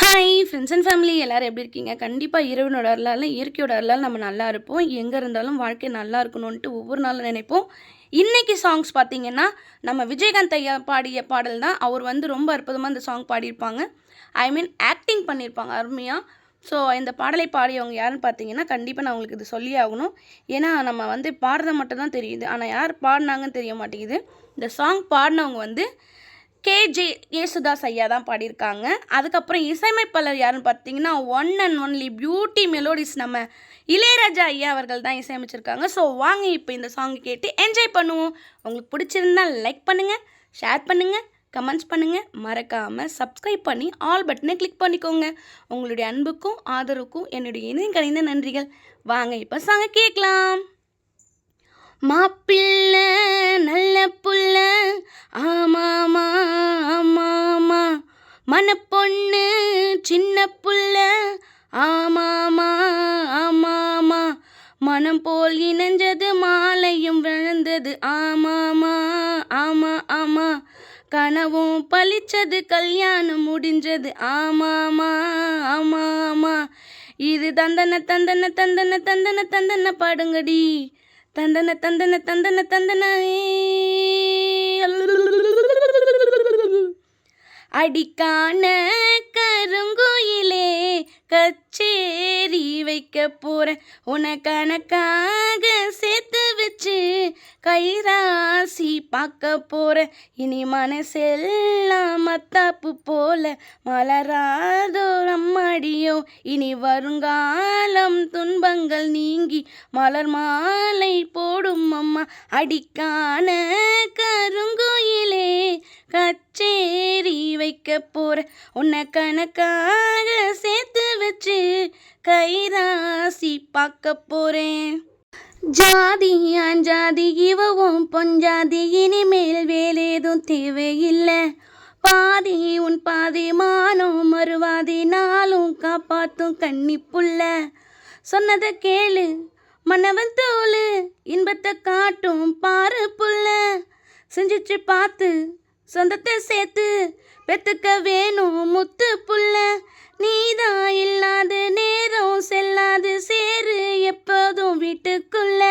Hi friends and family எல்லோரும் எப்படி இருக்கீங்க? கண்டிப்பாக இறைவனோட அருளால் இயற்கையோட அருளால் நம்ம நல்லா இருப்போம். எங்கே இருந்தாலும் வாழ்க்கை நல்லா இருக்கணும்ன்ட்டு ஒவ்வொரு நாளும் நினைப்போம். இன்றைக்கி சாங்ஸ் பார்த்திங்கன்னா நம்ம விஜயகாந்த் ஐயா பாடிய பாடல் தான். அவர் ரொம்ப அற்புதமாக இந்த சாங் பாடியிருப்பாங்க. ஐ மீன் ஆக்டிங் பண்ணியிருப்பாங்க அருமையாக. ஸோ இந்த பாடலை பாடியவங்க யாருன்னு பார்த்தீங்கன்னா கண்டிப்பாக நான் உங்களுக்கு இது சொல்லி ஆகணும். ஏன்னா நம்ம பாடுறது மட்டும் தான் தெரியுது, ஆனால் யார் பாடினாங்கன்னு தெரிய மாட்டேங்குது. இந்த சாங் பாடினவங்க கேஜே யேசுதாஸ் ஐயா தான் பாடியிருக்காங்க. அதுக்கப்புறம் இசையமைப்பாளர் யாருன்னு பார்த்தீங்கன்னா one and only beauty melodies நம்ம இளையராஜா ஐயா அவர்கள் தான் இசையமைச்சிருக்காங்க. ஸோ வாங்க இப்போ இந்த சாங் கேட்டு என்ஜாய் பண்ணுவோம். உங்களுக்கு பிடிச்சிருந்தால் லைக் பண்ணுங்கள், ஷேர் பண்ணுங்கள், கமெண்ட்ஸ் பண்ணுங்கள், மறக்காமல் சப்ஸ்கிரைப் பண்ணி ஆல் பட்டனை கிளிக் பண்ணிக்கோங்க. உங்களுடைய அன்புக்கும் ஆதரவுக்கும் என்னுடைய இணையம் கணிந்த நன்றிகள். வாங்க இப்போ சாங்க கேட்கலாம். மாப்பிள்ளை நல்ல புள்ள ஆமாமா ஆமாமா, மனப்பொண்ணு சின்ன புள்ள ஆமாமா ஆமாமா, மனம் போல் இணைஞ்சது மாலையும் விழுந்தது ஆமாமா ஆமா ஆமா, கனவும் பழிச்சது கல்யாணம் முடிஞ்சது ஆமாமா ஆமாமா, இது தந்தன தந்தன தந்தன தந்தன தந்தன பாடுங்கடி தந்தன தந்தன தந்தன தந்தன. அடிக்கான கருங்குயிலே கச்சேரி வைக்க போகிறேன், உனக்கணக்காக சேர்த்து வச்சு கைராசி பார்க்க போகிறேன். இனி மனசெல்லாம் மத்தாப்பு போல மலராதோ நம்மடியோ, இனி வருங்காலம் துன்பங்கள் நீங்கி மலர் மாலை போடும் அம்மா. அடிக்கான கருங்குயிலே கச்சேரி வைக்க போகிறேன், உன்னை கணக்காக சேர்த்து வச்சு கைராசி பார்க்க போகிறேன். ஜாதி அஞ்சாதி இவவும் பொஞ்சாதி, இனிமேல் வேலேதும் தேவையில்லை. பாதி உன் பாதி மானம் மறுவாதி, நாளும் காப்பாற்றும் கன்னிப்புள்ள. சொன்னதை கேளு மன்னவன் தோளு, இன்பத்தை காட்டும் பாரு புள்ள. செஞ்சிச்சு பார்த்து சொந்தத்தை சேர்த்து பெத்துக்க வேணும் முத்து புள்ள. நீதான் இல்லாத நேரம் செல்லாது சேரு எப்போதும் வீட்டுக்குள்ள.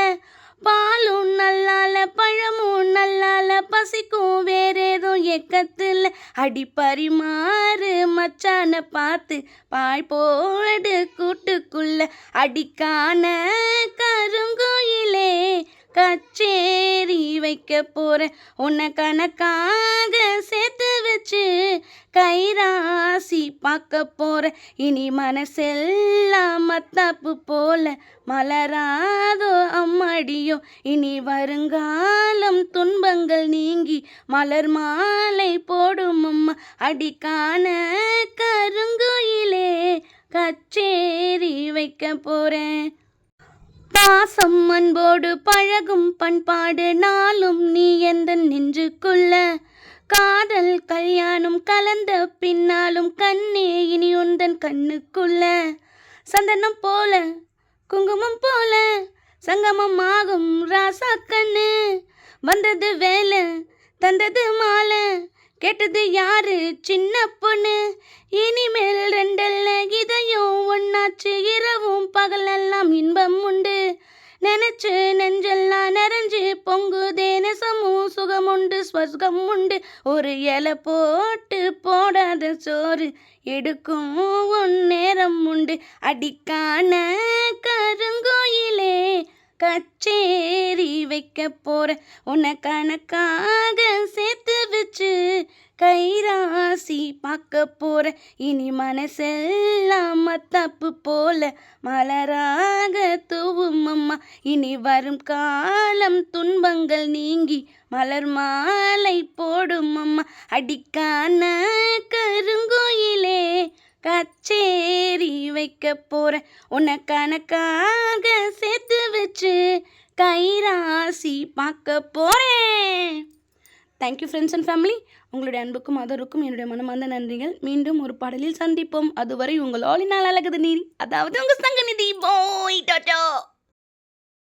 பாலும் நல்லால பழமும் நல்லால பசிக்கும் வேறேதும் எக்கத்தில். அடி பரிமாறு மச்சான பார்த்து பாய் போடு கூட்டுக்குள்ள. அடிக்கான கருங்கோயிலே கச்சேரி வைக்க போகிறேன், உன்னை கணக்காக சேர்த்து வச்சு கைராசி பார்க்க போகிறேன். இனி மனசெல்லாம் மத்தாப்பு போல மலராதோ அம்மடியோ, இனி வருங்காலம் துன்பங்கள் நீங்கி மலர் மாலை போடும் அம்மா. அடிக்கான கருங்குயிலே கச்சேரி வைக்க போகிறேன். பாசம் அன்போடு பழகும் பண்பாடு நாளும் நீ எந்த நெஞ்சுக்குள்ள. காதல் கல்யாணம் கலந்த பின்னாலும் கண்ணே இனி உந்தன் கண்ணுக்குள்ள. சந்தனம் போல குங்குமம் போல சங்கமம் ஆகும் ராசா கண்ணு. வந்தது வேலை தந்தது மாலை, கேட்டது யாரு சின்ன பொண்ணு. இனிமேல் ரெண்டல்ல இதயம் ஒன்னாச்சு, இரவும் பகலெல்லாம் இன்பம் உண்டு. நினைச்சு நெஞ்செல்லாம் நிறைஞ்சு பொங்குதே நெசமும் சுகமுண்டு ஸ்வர்க்கம் உண்டு. ஒரு இலை போட்டு போடாத சோறு எடுக்கும் உன் நேரம் உண்டு. அடிக்கான கருங்கோயிலே கச்சேரி வைக்க போகிறேன், உன்னை கணக்காக சேர்த்து வச்சு கைராசி பார்க்க போகிறேன். இனி மனசெல்லாம் மத்தாப்பு போல மலராக தூவும் அம்மா. இனி வரும் காலம் துன்பங்கள் நீங்கி மலர் மாலை போடும் அம்மா. அடிக்கான கருங்கோயிலே கச்சேரி வைக்க போகிறேன், உன்னை கணக்காக சேர்த்து வச்சு கைராசி பார்க்க போகிறேன். Thank you friends and family. உங்களுடைய அன்புக்கும் ஆதரவுக்கும் என்னுடைய மனமார்ந்த நன்றிகள். மீண்டும் ஒரு பாடலில் சந்திப்போம். அதுவரை உங்கள் ஆளினால் அழகுது நீர், அதாவது உங்கள் சங்கநிதி. போய் டாட்டா.